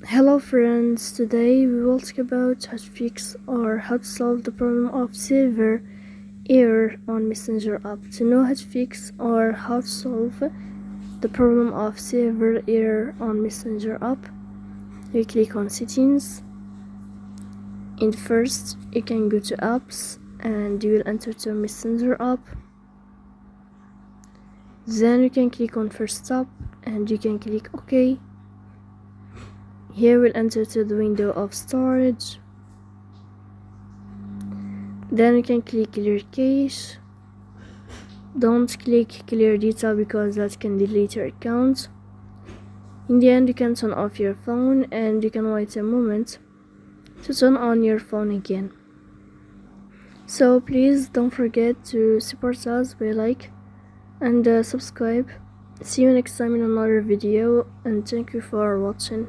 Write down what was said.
Hello friends, today we will talk about how to fix or how to solve the problem of server error on Messenger app. To know how to fix or how to solve the problem of server error on Messenger app, you click on settings. In first, you can go to apps and you will enter to Messenger app. Then you can click on first stop and you can click OK. Here we'll enter to the window of storage. Then you can click clear cache. Don't click clear data because that can delete your account. In the end, you can turn off your phone and you can wait a moment to turn on your phone again. So please don't forget to support us by like and subscribe. See you next time in another video, and thank you for watching.